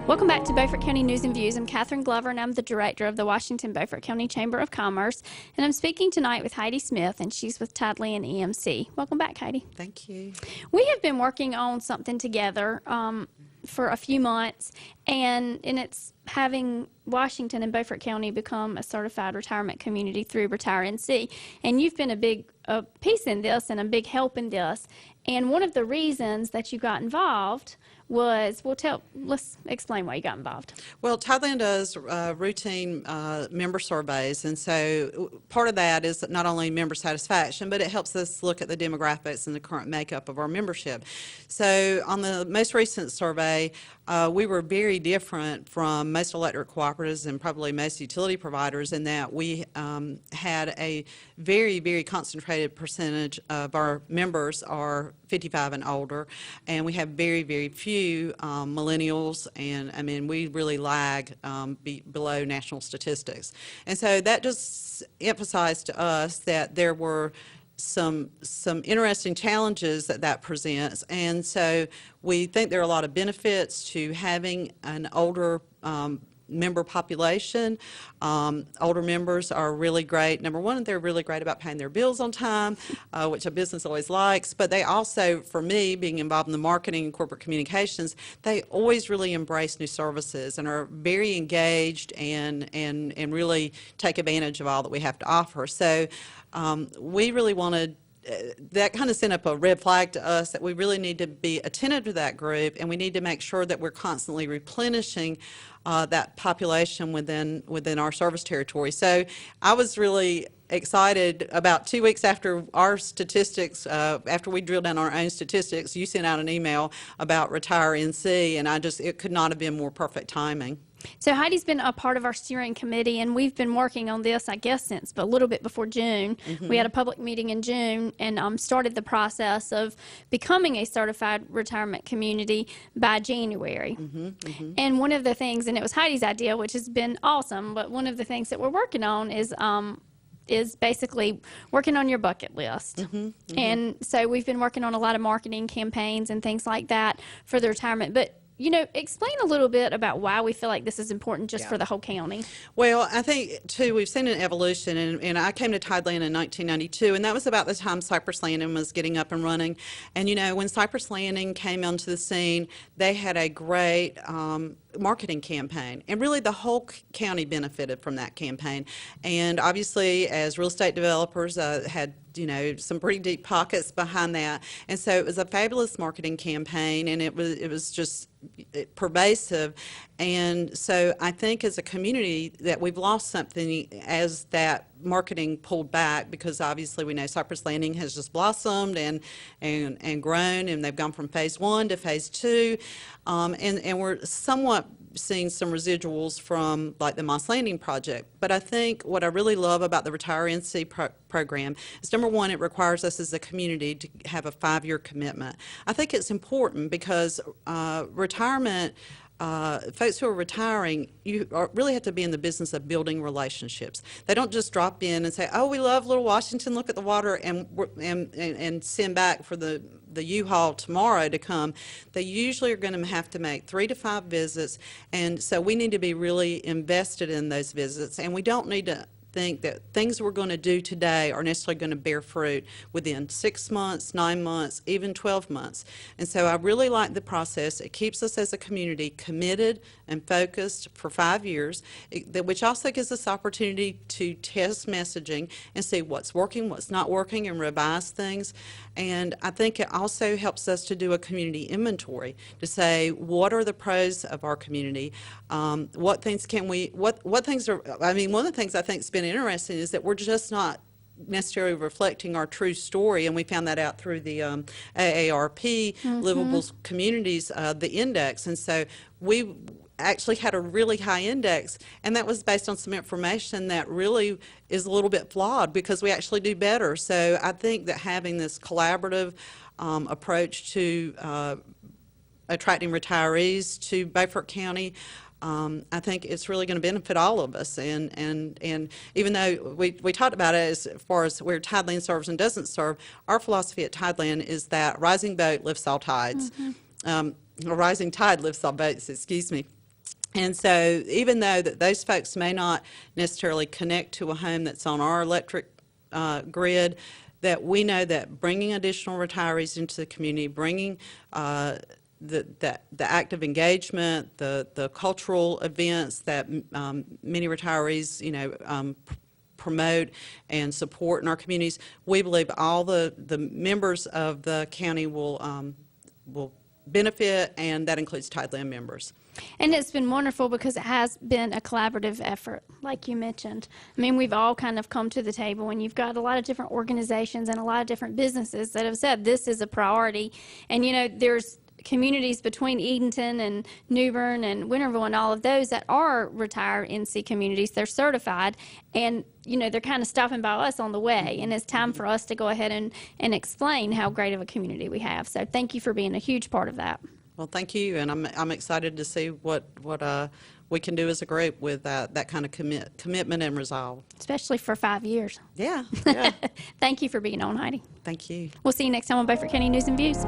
Welcome back to Beaufort County News and Views. I'm Catherine Glover, and I'm the director of the Washington Beaufort County Chamber of Commerce. And I'm speaking tonight with Heidi Smith, and she's with Tideland EMC. Welcome back, Heidi. Thank you. We have been working on something together for a few months, and it's having Washington and Beaufort County become a certified retirement community through Retire NC. And you've been a big piece in this and a big help in this. And one of the reasons that you got involved was, let's explain why you got involved. Well, Tideland does routine member surveys, and so part of that is not only member satisfaction, but it helps us look at the demographics and the current makeup of our membership. So on the most recent survey, we were very different from most electric cooperatives and probably most utility providers in that we had a very, very concentrated percentage of our members are 55 and older, and we have very, very few millennials, and I mean we really lag below national statistics. And so that just emphasized to us that there were some interesting challenges that presents, and so we think there are a lot of benefits to having an older member population. Older members are really great. Number one, they're really great about paying their bills on time, which a business always likes, but they also, for me, being involved in the marketing and corporate communications, they always really embrace new services and are very engaged and really take advantage of all that we have to offer. So we really wanted that kind of sent up a red flag to us that we really need to be attentive to that group, and we need to make sure that we're constantly replenishing that population within our service territory. So I was really excited about 2 weeks after our statistics, after we drilled down our own statistics, you sent out an email about Retire NC, and it could not have been more perfect timing. So Heidi's been a part of our steering committee, and we've been working on this, I guess, since a little bit before June. Mm-hmm. We had a public meeting in June and started the process of becoming a certified retirement community by January. Mm-hmm. Mm-hmm. And one of the things, and it was Heidi's idea, which has been awesome, but one of the things that we're working on is basically working on your bucket list. Mm-hmm, mm-hmm. And so we've been working on a lot of marketing campaigns and things like that for the retirement. But explain a little bit about why we feel like this is important just for the whole county. Well, I think, too, we've seen an evolution, and I came to Tideland in 1992, and that was about the time Cypress Landing was getting up and running. And, when Cypress Landing came onto the scene, they had a great marketing campaign, and really the whole county benefited from that campaign. And obviously, as real estate developers had some pretty deep pockets behind that, and so it was a fabulous marketing campaign, and it was just pervasive. And so I think as a community that we've lost something as that marketing pulled back, because obviously we know Cypress Landing has just blossomed and grown, and they've gone from phase 1 to phase 2, and we're somewhat seeing some residuals from like the Moss Landing project. But I think what I really love about the Retire NC program is, number one, it requires us as a community to have a 5-year commitment. I think it's important because retirement, folks who are retiring, really have to be in the business of building relationships. They don't just drop in and say, "Oh, we love Little Washington, look at the water," and send back for the U-Haul tomorrow to come. They usually are going to have to make 3 to 5 visits, and so we need to be really invested in those visits, and we don't need to think that things we're going to do today are necessarily going to bear fruit within 6 months, 9 months, even 12 months. And so I really like the process. It keeps us as a community committed and focused for 5 years, which also gives us opportunity to test messaging and see what's working, what's not working, and revise things. And I think it also helps us to do a community inventory to say, what are the pros of our community? What things can we, what things are, I mean, one of the things I think has been interesting is that we're just not necessarily reflecting our true story, and we found that out through the AARP, mm-hmm. Livable Communities, the index. And so we actually had a really high index, and that was based on some information that really is a little bit flawed because we actually do better. So I think that having this collaborative approach to attracting retirees to Beaufort County, I think it's really going to benefit all of us. And even though we talked about it as far as where Tideland serves and doesn't serve, our philosophy at Tideland is that rising boat lifts all tides. Mm-hmm. A rising tide lifts all boats, excuse me. And so even though that those folks may not necessarily connect to a home that's on our electric grid, that we know that bringing additional retirees into the community, bringing the active engagement, the cultural events that many retirees, promote and support in our communities, we believe all the members of the county will benefit, and that includes Tideland members. And it's been wonderful because it has been a collaborative effort, like you mentioned. I mean, we've all kind of come to the table, and you've got a lot of different organizations and a lot of different businesses that have said this is a priority. And, there's communities between Edenton and New Bern and Winterville and all of those that are retired NC communities. They're certified, and they're kind of stopping by us on the way, and it's time for us to go ahead and explain how great of a community we have. So thank you for being a huge part of that. Well, thank you, and I'm excited to see what we can do as a group with that kind of commitment and resolve. Especially for 5 years. Yeah. Thank you for being on, Heidi. Thank you. We'll see you next time on Beaufort County News and Views.